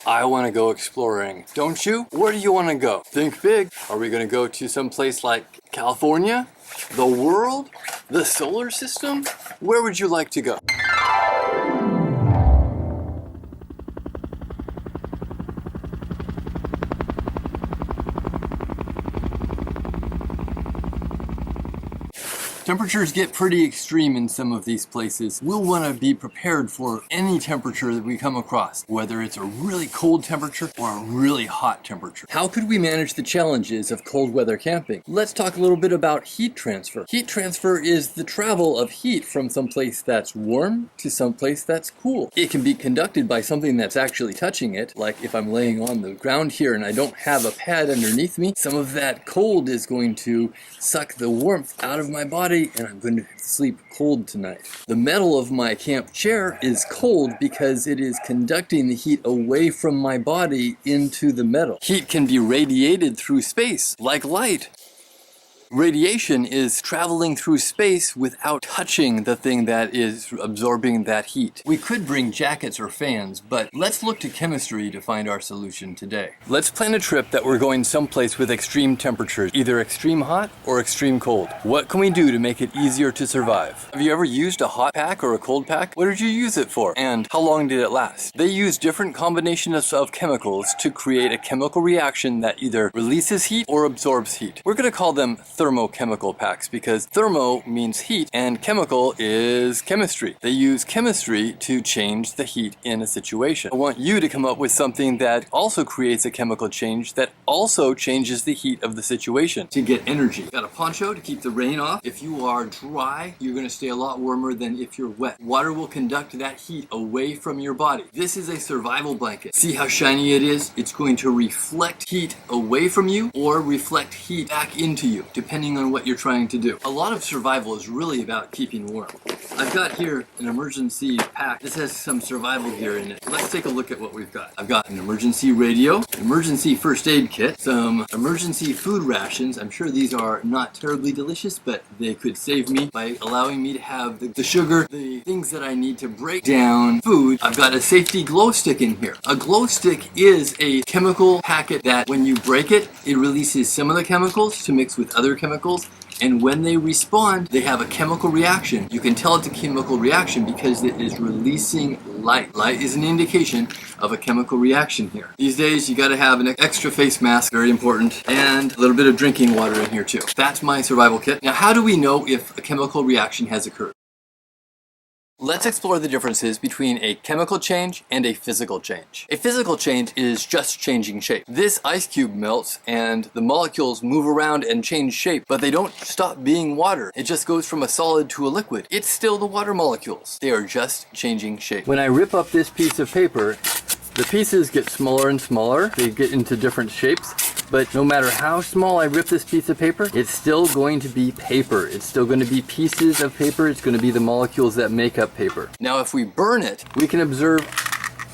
I want to go exploring. Don't you? Where do you want to go? Think big. Are we going to go to some place like California? The world? The solar system? Where would you like to go? Temperatures get pretty extreme in some of these places. We'll want to be prepared for any temperature that we come across, whether it's a really cold temperature or a really hot temperature. How could we manage the challenges of cold weather camping? Let's talk a little bit about heat transfer. Heat transfer is the travel of heat from someplace that's warm to someplace that's cool. It can be conducted by something that's actually touching it, like if I'm laying on the ground here and I don't have a pad underneath me, some of that cold is going to suck the warmth out of my body and I'm going to sleep cold tonight. The metal of my camp chair is cold because it is conducting the heat away from my body into the metal. Heat can be radiated through space, like light. Radiation is traveling through space without touching the thing that is absorbing that heat. We could bring jackets or fans, but let's look to chemistry to find our solution today. Let's plan a trip that we're going someplace with extreme temperatures, either extreme hot or extreme cold. What can we do to make it easier to survive? Have you ever used a hot pack or a cold pack? What did you use it for? And how long did it last? They use different combinations of chemicals to create a chemical reaction that either releases heat or absorbs heat. We're going to call them thermochemical packs because thermo means heat and chemical is chemistry. They use chemistry to change the heat in a situation. I want you to come up with something that also creates a chemical change that also changes the heat of the situation to get energy. Got a poncho to keep the rain off. If you are dry, you're going to stay a lot warmer than if you're wet. Water will conduct that heat away from your body. This is a survival blanket. See how shiny it is? It's going to reflect heat away from you or reflect heat back into you, depending on what you're trying to do. A lot of survival is really about keeping warm. I've got here an emergency pack. This has some survival gear in it. Let's take a look at what we've got. I've got an emergency radio, an emergency first aid kit, some emergency food rations. I'm sure these are not terribly delicious, but they could save me by allowing me to have the sugar, the things that I need to break down food. I've got a safety glow stick in here. A glow stick is a chemical packet that when you break it, it releases some of the chemicals to mix with other chemicals, and when they respond, they have a chemical reaction. You can tell it's a chemical reaction because it is releasing light. Light is an indication of a chemical reaction here. These days, you gotta have an extra face mask, very important, and a little bit of drinking water in here too. That's my survival kit. Now, how do we know if a chemical reaction has occurred? Let's explore the differences between a chemical change and a physical change. A physical change is just changing shape. This ice cube melts and the molecules move around and change shape, but they don't stop being water. It just goes from a solid to a liquid. It's still the water molecules. They are just changing shape. When I rip up this piece of paper, the pieces get smaller and smaller. They get into different shapes. But no matter how small I rip this piece of paper, it's still going to be paper. It's still going to be pieces of paper. It's going to be the molecules that make up paper. Now, if we burn it, we can observe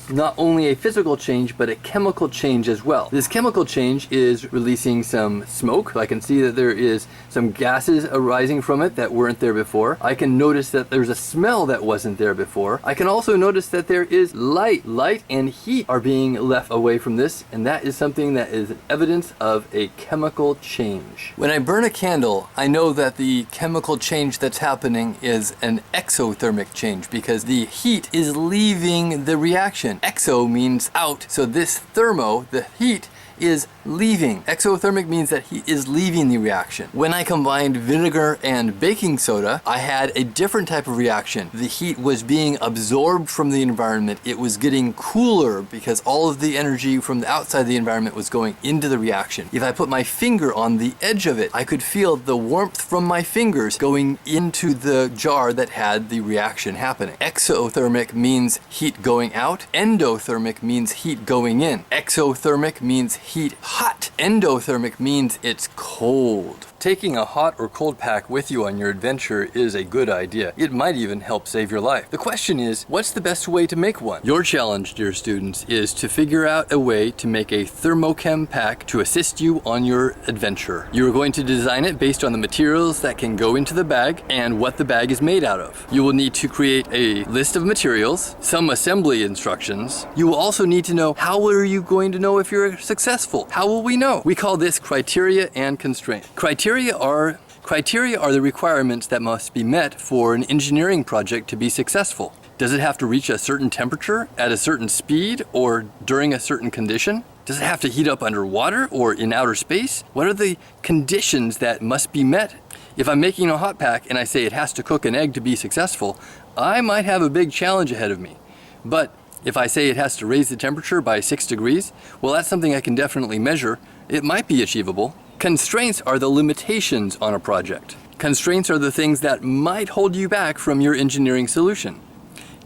not only a physical change, but a chemical change as well. This chemical change is releasing some smoke. I can see that there is some gases arising from it that weren't there before. I can notice that there's a smell that wasn't there before. I can also notice that there is light. Light and heat are being left away from this, and that is something that is evidence of a chemical change. When I burn a candle, I know that the chemical change that's happening is an exothermic change because the heat is leaving the reaction. Exo means out, so this thermo, the heat, is leaving. Exothermic means that heat is leaving the reaction. When I combined vinegar and baking soda, I had a different type of reaction. The heat was being absorbed from the environment. It was getting cooler because all of the energy from the outside of the environment was going into the reaction. If I put my finger on the edge of it, I could feel the warmth from my fingers going into the jar that had the reaction happening. Exothermic means heat going out. Endothermic means heat going in. Exothermic means heat hot. Endothermic means it's cold. Taking a hot or cold pack with you on your adventure is a good idea. It might even help save your life. The question is, what's the best way to make one? Your challenge, dear students, is to figure out a way to make a Thermochem pack to assist you on your adventure. You are going to design it based on the materials that can go into the bag and what the bag is made out of. You will need to create a list of materials, some assembly instructions. You will also need to know, how are you going to know if you're successful? How will we know? We call this criteria and constraint. Criteria are the requirements that must be met for an engineering project to be successful. Does it have to reach a certain temperature at a certain speed or during a certain condition? Does it have to heat up underwater or in outer space? What are the conditions that must be met? If I'm making a hot pack and I say it has to cook an egg to be successful, I might have a big challenge ahead of me. But if I say it has to raise the temperature by 6 degrees, well, that's something I can definitely measure. It might be achievable. Constraints are the limitations on a project. Constraints are the things that might hold you back from your engineering solution.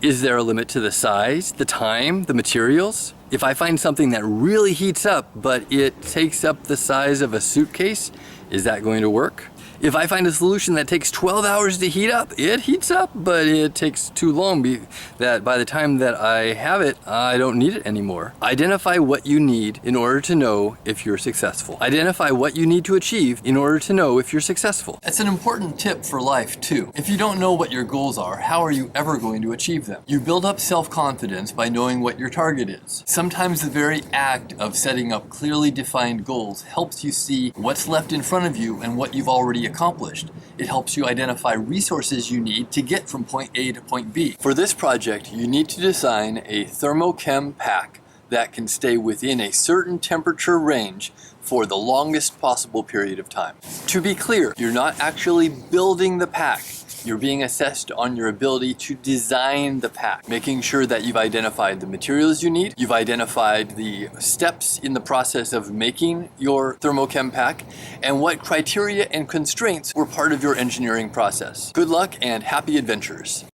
Is there a limit to the size, the time, the materials? If I find something that really heats up, but it takes up the size of a suitcase, is that going to work? If I find a solution that takes 12 hours to heat up, it heats up, but it takes too long that by the time that I have it, I don't need it anymore. Identify what you need in order to know if you're successful. Identify what you need to achieve in order to know if you're successful. That's an important tip for life too. If you don't know what your goals are, how are you ever going to achieve them? You build up self-confidence by knowing what your target is. Sometimes the very act of setting up clearly defined goals helps you see what's left in front of you and what you've already accomplished. It helps you identify resources you need to get from point A to point B. For this project, you need to design a Thermochem pack that can stay within a certain temperature range for the longest possible period of time. To be clear, you're not actually building the pack. You're being assessed on your ability to design the pack, making sure that you've identified the materials you need, you've identified the steps in the process of making your Thermochem pack, and what criteria and constraints were part of your engineering process. Good luck and happy adventures.